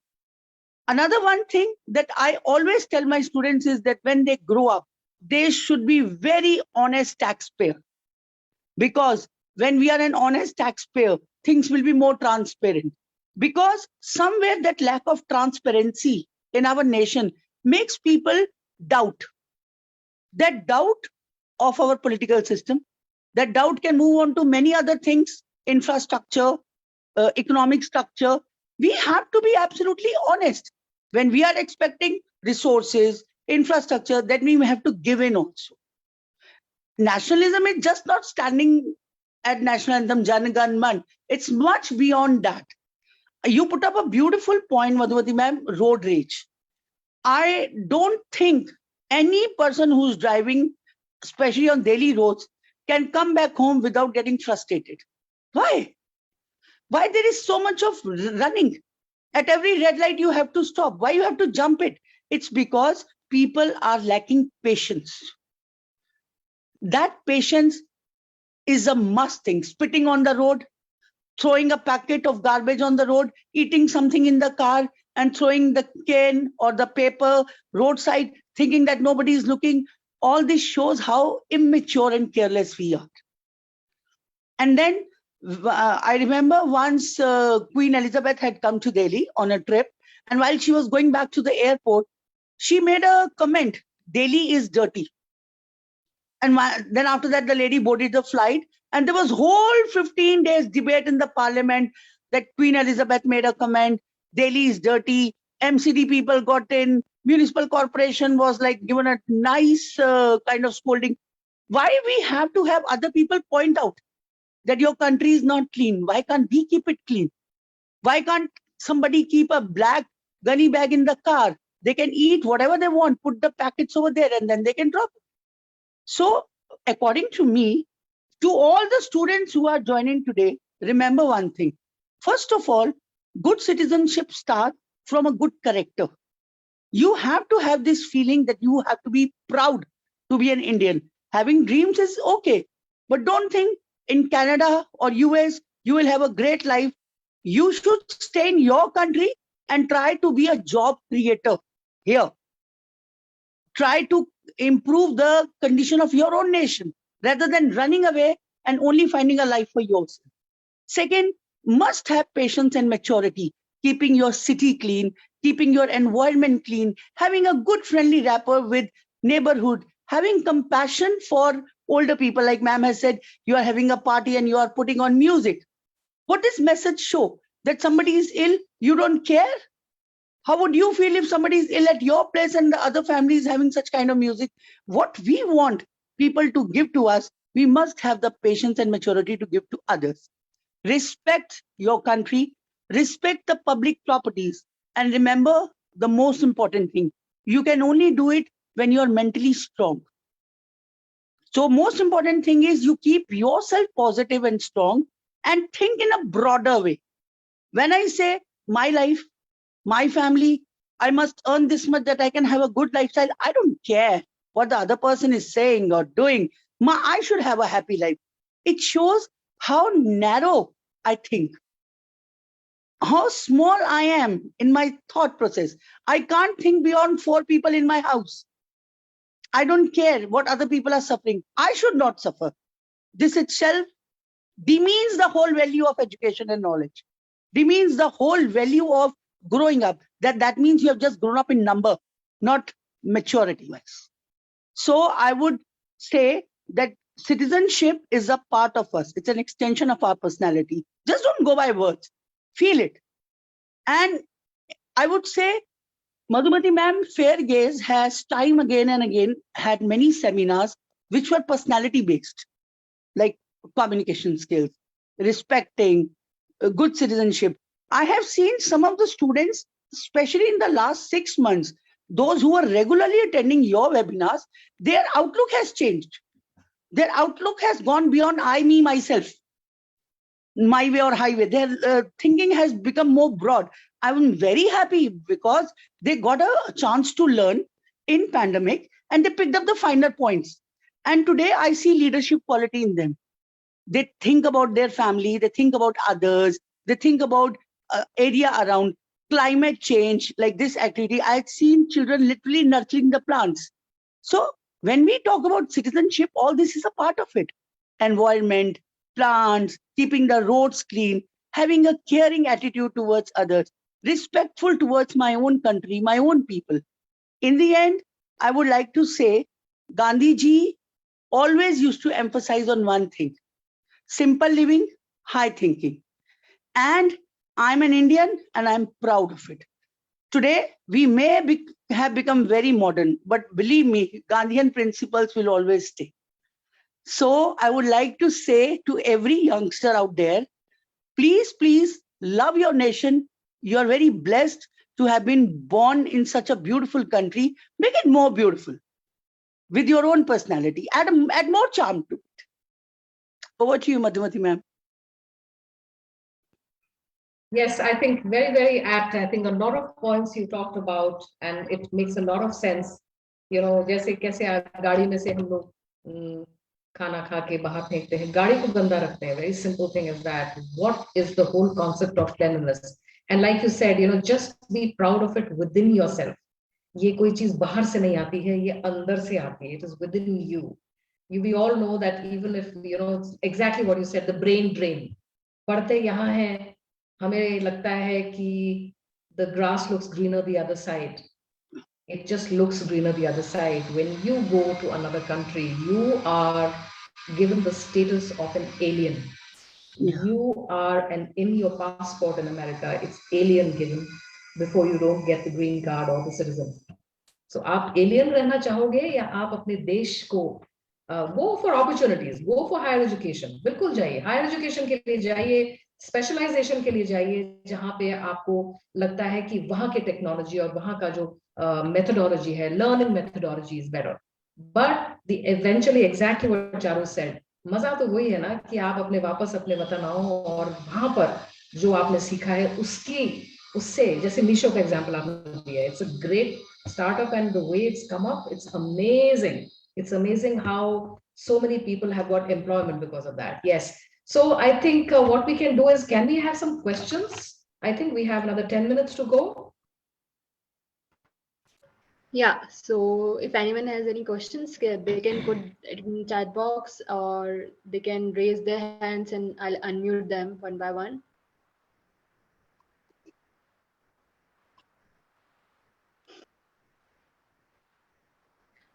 Another one thing that I always tell my students is that when they grow up, they should be very honest taxpayer. Because when we are an honest taxpayer, things will be more transparent. Because somewhere that lack of transparency in our nation makes people doubt. That doubt of our political system, that doubt can move on to many other things, infrastructure, economic structure. We have to be absolutely honest. When we are expecting resources, infrastructure, then we have to give in also. Nationalism is just not standing at national anthem, Jan Gan Man. It's much beyond that. You put up a beautiful point, Madhuvati ma'am, road rage. I don't think any person who's driving, especially on daily roads, can come back home without getting frustrated. Why? Why there is so much of running? At every red light, you have to stop. Why you have to jump it? It's because people are lacking patience. That patience is a must thing. Spitting on the road, throwing a packet of garbage on the road, eating something in the car, and throwing the can or the paper roadside, thinking that nobody is looking. All this shows how immature and careless we are. And then I remember once Queen Elizabeth had come to Delhi on a trip, and while she was going back to the airport, she made a comment, Delhi is dirty. And then after that, the lady boarded the flight, and there was whole 15 days debate in the parliament that Queen Elizabeth made a comment, Delhi is dirty, MCD people got in, municipal corporation was like given a nice kind of scolding. Why we have to have other people point out that your country is not clean? Why can't we keep it clean? Why can't somebody keep a black gunny bag in the car? They can eat whatever they want, put the packets over there, and then they can drop it. So according to me, to all the students who are joining today, remember one thing. First of all, good citizenship starts from a good character. You have to have this feeling that you have to be proud to be an Indian. Having dreams is okay, but don't think in Canada or US you will have a great life. You should stay in your country and try to be a job creator here. Try to improve the condition of your own nation rather than running away and only finding a life for yourself. Second, must have patience and maturity, keeping your city clean, keeping your environment clean, having a good friendly rapport with neighborhood, having compassion for older people. Like ma'am has said, you are having a party and you are putting on music. What does message show? That somebody is ill, you don't care? How would you feel if somebody is ill at your place and the other family is having such kind of music? What we want people to give to us, we must have the patience and maturity to give to others. Respect your country, respect the public properties, and remember the most important thing. You can only do it when you're mentally strong. So most important thing is you keep yourself positive and strong and think in a broader way. When I say my life, my family, I must earn this much that I can have a good lifestyle. I don't care what the other person is saying or doing. I should have a happy life. It shows how narrow I think, how small I am in my thought process. I can't think beyond 4 people in my house. I don't care what other people are suffering. I should not suffer. This itself demeans the whole value of education and knowledge. Demeans the whole value of growing up. That means you have just grown up in number, not maturity wise. So I would say that citizenship is a part of us. It's an extension of our personality. Just don't go by words. Feel it. And I would say, Madhumati ma'am, Fair Gaze has time again and again had many seminars which were personality based, like communication skills, respecting, good citizenship. I have seen some of the students, especially in the last 6 months, those who are regularly attending your webinars, their outlook has changed. Their outlook has gone beyond I, me, myself, my way or highway. Their thinking has become more broad. I'm very happy because they got a chance to learn in pandemic and they picked up the finer points. And today I see leadership quality in them. They think about their family, they think about others, they think about area around climate change, like this activity. I've seen children literally nurturing the plants. So when we talk about citizenship, all this is a part of it. Environment, plants, keeping the roads clean, having a caring attitude towards others, respectful towards my own country, my own people. In the end, I would like to say, Gandhi ji always used to emphasize on one thing: simple living, high thinking. And I'm an Indian and I'm proud of it. Today, we may have become very modern, but believe me, Gandhian principles will always stay. So I would like to say to every youngster out there, please, please love your nation. You are very blessed to have been born in such a beautiful country. Make it more beautiful with your own personality. Add more charm to it. Over to you, Madhumati ma'am. Yes, I think very, very apt. I think a lot of points you talked about, and it makes a lot of sense. You know, जैसे कैसे गाड़ी में से हम लोग खाना खा के बाहर फेंकते हैं, गाड़ी को गंदा रखते हैं. Very simple thing is that. What is the whole concept of cleanliness? And like you said, you know, just be proud of it within yourself. ये कोई चीज बाहर से नहीं आती है, ये अंदर से आती है. It is within you. We all know that even if, you know, exactly what you said, the brain drain. पढ़ते यहाँ हैं, हमें लगता है कि the grass looks greener the other side. It just looks greener the other side. When you go to another country, you are given the status of an alien. Yeah. You are in your passport in America, it's alien given before you don't get the green card or the citizen. So आप alien रहना चाहोगे या आप अपने देश को go for opportunities, go for higher education. बिल्कुल जाइए, higher education के लिए जाइए, स्पेशलाइजेशन के लिए जाइए, जहां पे आपको लगता है कि वहां के टेक्नोलॉजी और वहां का जो मेथोडोलॉजी है, learning methodology is better. But the eventually exactly what Charu said, मजा तो वही है ना कि आप अपने वापस अपने वतन आओ और वहां पर जो आपने सीखा है उसकी उससे जैसे मीशो का एग्जांपल आपने दिया, it's a great startup and the way it's come up, it's amazing how so many people have got employment because of that. Yes, so I think what we can do is, can we have some questions? I think we have another 10 minutes to go. Yeah, so if anyone has any questions, they can put it in chat box or they can raise their hands and I'll unmute them one by one.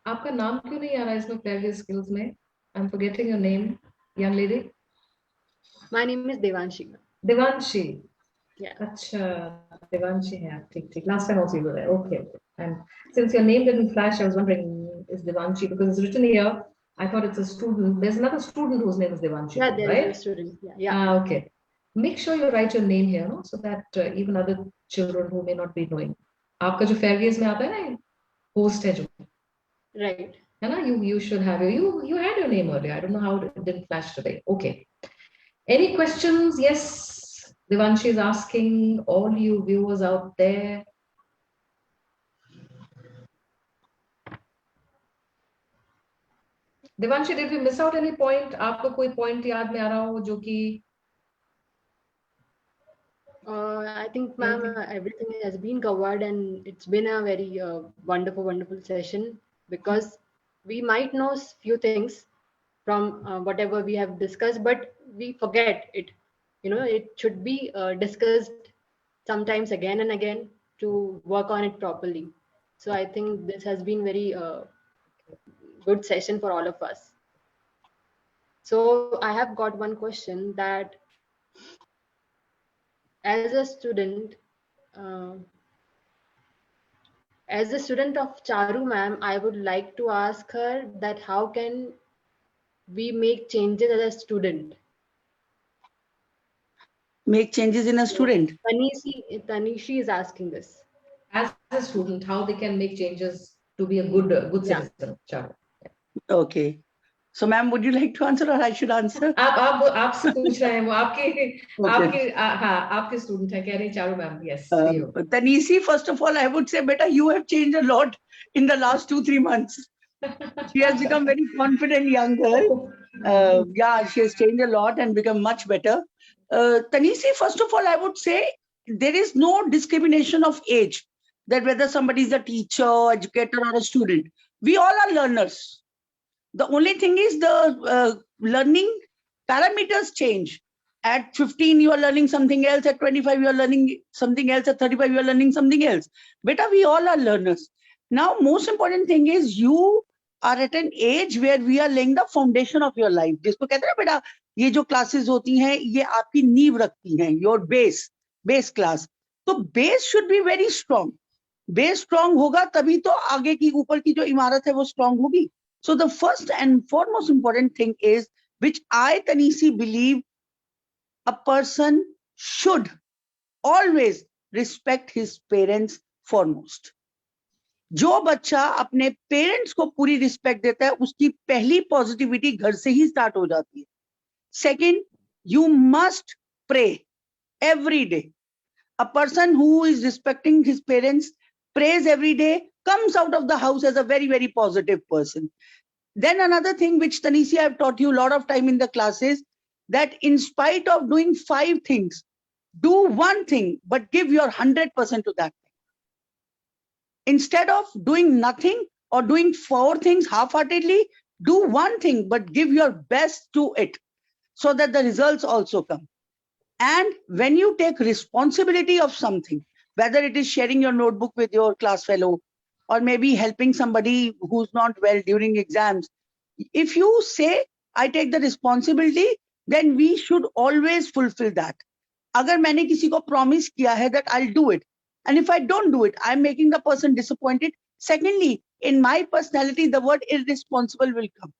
आपका नाम क्यों नहीं आ रहा है इसमें player skills में? I am forgetting your name, young lady. My name is Devanshi. Devanshi. Yeah. अच्छा, देवांशी है आप. ठीक ठीक. Last time also you were there. Okay. And since your name didn't flash, I was wondering, is Devanshi, because it's written here. I thought it's a student. There's another student whose name is Devanshi, Yeah, there is right? a student. Yeah, yeah. Ah, okay. Make sure you write your name here, no? So that even other children who may not be knowing. आपका जो fairways में आता है ना, host है जो, Right. है ना, you should have you had your name earlier. I don't know how it didn't flash today. Okay. Any questions? Yes, Devanshi is asking all you viewers out there. Devanshi, did we miss out any point? आपको कोई point याद में आ रहा हो जो कि I think, ma'am, everything has been covered, and it's been a very wonderful, wonderful session because we might know few things from whatever we have discussed, but we forget it. You know, it should be discussed sometimes again and again to work on it properly. So I think this has been very good session for all of us. So I have got one question that as a student, uh, as a student of Charu ma'am, I would like to ask her that how can we make changes as a student? Make changes in a student. Tanishi is asking this. as a student, how they can make changes to be a good Yeah. citizen. Chalo. Okay. So, ma'am, would you like to answer or I should answer? आप आपसे पूछ रहे हैं, वो आपके Okay. हाँ आपके student है, कह रहे हैं Charu ma'am. Yes, to you. Tanisi, first of all, I would say, beta, you have changed a lot in the last 2-3 months. She has become very confident young girl. Yeah, she has changed a lot and become much better. Tanisi, first of all, I would say there is no discrimination of age, that whether somebody is a teacher, educator, or a student. We all are learners. The only thing is the learning parameters change. At 15, you are learning something else. At 25, you are learning something else. At 35, you are learning something else. Beta, we all are learners. Now, most important thing is you are at an age where we are laying the foundation of your life. जिसको कहते हैं बेटा, ये जो classes होती हैं, ये आपकी नींव रखती हैं, your base class. तो base should be very strong. Base strong होगा तभी तो आगे की ऊपर की जो इमारत है वो strong होगी. So the first and foremost important thing is, which I, Tanisi, believe a person should always respect his parents foremost. जो बच्चा अपने पेरेंट्स को पूरी रिस्पेक्ट देता है उसकी पहली पॉजिटिविटी घर से ही स्टार्ट हो जाती है. Second, you must pray every day. A person who is respecting his parents, prays every day, comes out of the house as a very, very positive person. Then another thing which Tanisi I've taught you a lot of time in the classes, that in spite of doing 5 things, do one thing, but give your 100% to that. Instead of doing nothing or doing 4 things half-heartedly, do one thing, but give your best to it so that the results also come. And when you take responsibility of something, whether it is sharing your notebook with your class fellow or maybe helping somebody who's not well during exams, if you say, I take the responsibility, then we should always fulfill that. अगर मैंने किसी को promise किया है that I'll do it, and if I don't do it, I'm making the person disappointed. Secondly, in my personality, the word irresponsible will come.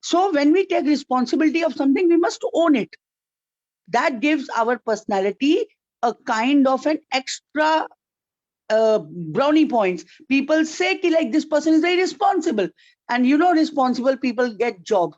So when we take responsibility of something, we must own it. That gives our personality a kind of an extra brownie points. People say ki, like, this person is very responsible, and responsible people get job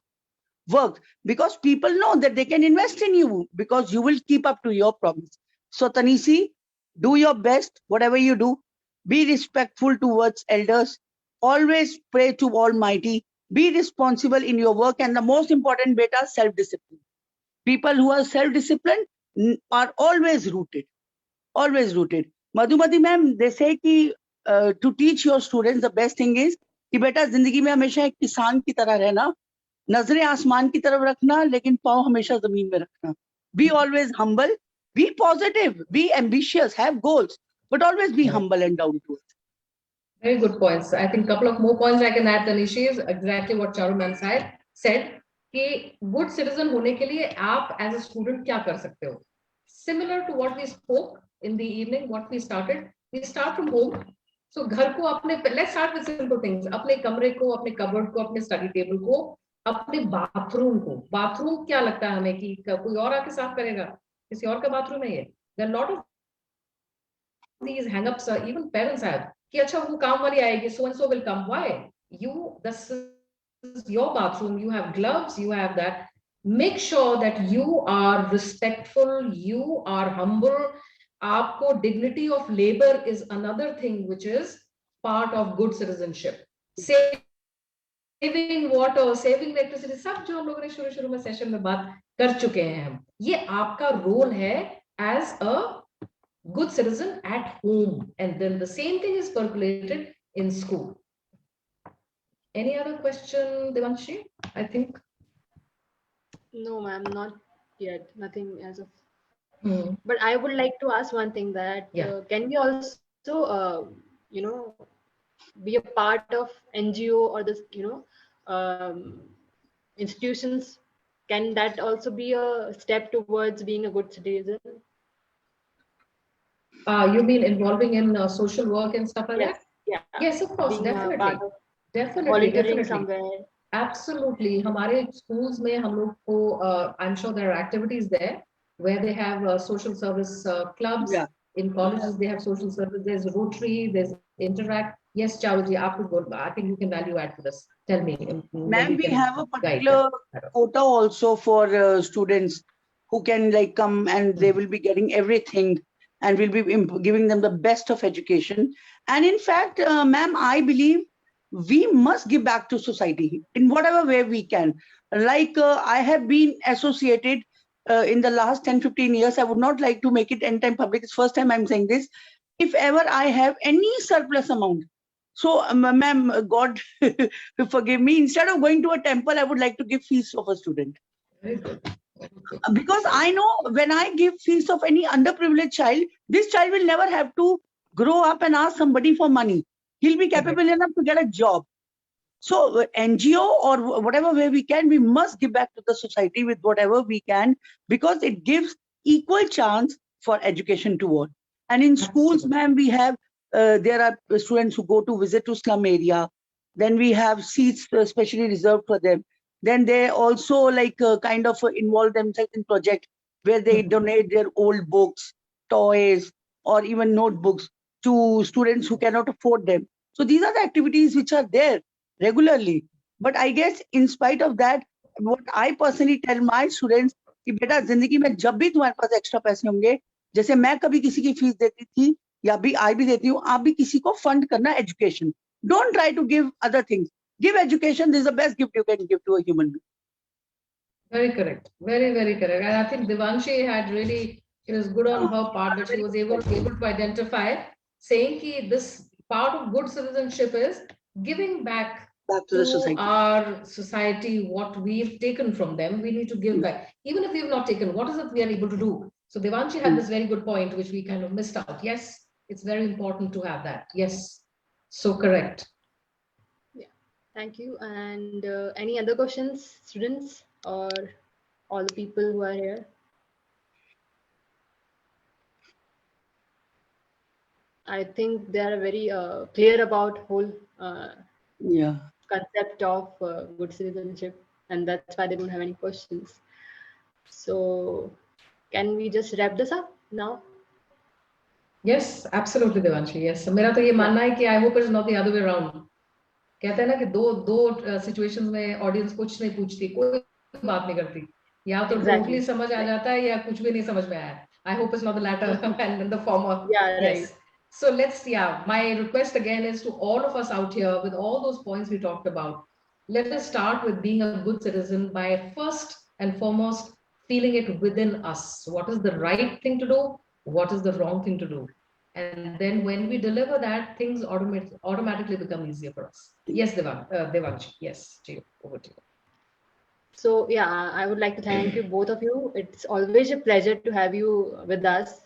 work because people know that they can invest in you because you will keep up to your promise. So Tanisi, do your best, whatever you do. Be respectful towards elders. Always pray to Almighty. Be responsible in your work, and the most important, beta, self-discipline. People who are self-disciplined are always rooted. Always rooted. Madhumati ma'am, they say कि to teach your students, the best thing is कि बेटा जिंदगी में हमेशा एक किसान की तरह रहना, नजरें आसमान की तरफ रखना, लेकिन पाँव हमेशा जमीन में रखना. Be always humble, be positive, be ambitious, have goals, but always be humble and down to earth. Very good points. I think a couple of more points I can add, Tanishi, is exactly what Charu ma'am said कि good citizen होने के लिए आप as a student क्या कर सकते हो? Similar to what we spoke in the evening, what we start from home. So घर को अपने, let's start with simple things. अपने कमरे को, अपने cupboard को, अपने study table को, अपने bathroom को. Bathroom क्या लगता है हमें कि कोई और आके साफ करेगा? किसी और का bathroom है ये? There are a lot of these hang-ups even parents have कि अच्छा वो काम वाली आएगी, so and so will come. Why? This is your bathroom, you have gloves, you have that. Make sure that you are respectful, you are humble. आपको dignity of labor is another thing which is part of good citizenship. Saving water, saving electricity, सब जो हम लोगों ने शुरू में session में बात कर चुके हैं हम, ये आपका रोल है as a good citizen at home, and then the same thing is percolated in school. Any other question, Devanshi? I think. No, ma'am, not yet. Nothing as of. But I would like to ask one thing that can we also, be a part of NGO or this, institutions? Can that also be a step towards being a good citizen? You mean involving in social work and stuff like that? Yeah. Yes, of course, being definitely. Volunteering somewhere. Absolutely. हमारे schools में हम लोग को, I'm sure there are activities there where they have social service clubs. Yeah. In colleges, they have social service. There's Rotary, there's Interact. Yes, Charuji, I think you can value add to this. Tell me. Ma'am, we have a particular quota also for students who can like come and they will be getting everything and we'll be giving them the best of education. And in fact, ma'am, I believe we must give back to society in whatever way we can. Like I have been associated in the last 10-15 years. I would not like to make it end time public. It's first time I'm saying this. If ever I have any surplus amount, so ma'am, God forgive me, instead of going to a temple, I would like to give fees of a student. Because I know when I give fees of any underprivileged child, this child will never have to grow up and ask somebody for money. He'll be capable enough to get a job. So NGO or whatever way we can, we must give back to the society with whatever we can, because it gives equal chance for education to all. And in schools, ma'am, we have, there are students who go to visit to slum area. Then we have seats specially reserved for them. Then they also like kind of involve themselves in projects where they donate their old books, toys, or even notebooks to students who cannot afford them. So these are the activities which are there regularly. But I guess in spite of that, what I personally tell my students कि बेटा जिंदगी में जब भी तुम्हारे पास extra पैसे होंगे, जैसे मैं कभी किसी की फीस देती थी या भी आज भी देती हूँ, आप भी किसी को फंड करना education. Don't try to give other things. Give education. This is the best gift you can give to a human being. Very correct. Very, very correct. And I think Devanshi had really, it was good on her part that she was able to identify, saying that this part of good citizenship is giving back to the society. Our society what we've taken from them. We need to give back. Even if we've not taken, what is it we are able to do? So Devanshi had this very good point, which we kind of missed out. Yes, it's very important to have that. Yes, so correct. Yeah, thank you. And any other questions, students or all the people who are here? I think they are very clear about whole concept of good citizenship, and that's why they don't have any questions. So can we just wrap this up now? Yes, absolutely, Devanshi. Yes. मेरा तो ये Yeah, मानना है कि I hope it's not the other way around. कहते हैं ना कि दो दो सिचुएशंस में ऑडियंस कुछ नहीं पूछती, कोई बात नहीं करती, या तो टोटली exactly. समझ आ Right. जाता है या कुछ भी नहीं समझ में आया. I hope it's not the latter and the former. Yeah, Yes. right. So let's, yeah, my request again is to all of us out here with all those points we talked about. Let us start with being a good citizen by first and foremost feeling it within us. What is the right thing to do? What is the wrong thing to do? And then when we deliver that, things automatically become easier for us. Yes, Devanshi. Yes, to you. Over to you. So, yeah, I would like to thank you, both of you. It's always a pleasure to have you with us.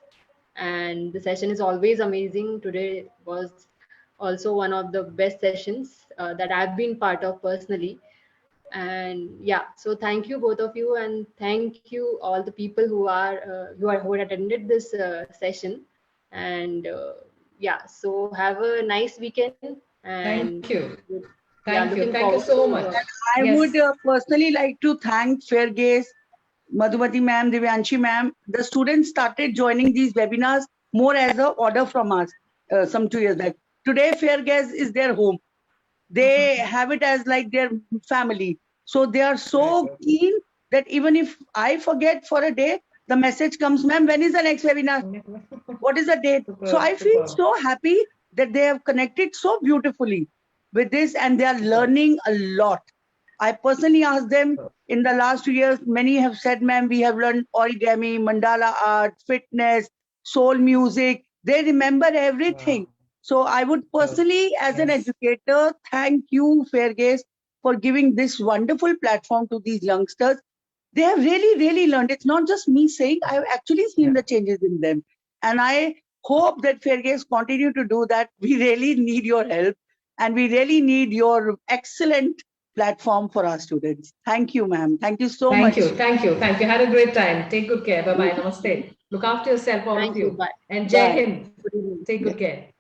And the session is always amazing. Today was also one of the best sessions that I've been part of personally. And yeah, so thank you, both of you, and thank you all the people who had attended this session. And yeah, so have a nice weekend, and Thank you. yeah, Thank you. looking Thank you forward so to much. I would Yes. personally like to thank Fair Gaze, Madhumati ma'am, Divyanshi ma'am. The students started joining these webinars more as a order from us some 2 years back. Today, Fair Gaze is their home. They have it as like their family. So they are Very so good. keen that even if I forget for a day, the message comes, ma'am, when is the next webinar? What is the date? So Superb, I feel superb, so happy that they have connected so beautifully with this and they are superb, learning a lot. I personally asked them superb. in the last 2 years, many have said, ma'am, we have learned origami, mandala art, fitness, soul music. They remember everything. Wow. So I would Superb. personally, as an Yes. educator, thank you, Fairgaze, for giving this wonderful platform to these youngsters. They have really, really learned. It's not just me saying, I've actually seen Yeah. the changes in them. And I hope that Fairgaze continue to do that. We really need your help and we really need your excellent platform for our students. Thank you, ma'am. Thank you so Thank you. much. Thank you. Thank you. Had a great time. Take good care. Bye bye. Namaste. Look after yourself, all of thank you. you. Bye. And Jai Bye. Hind. Good evening. Take good care.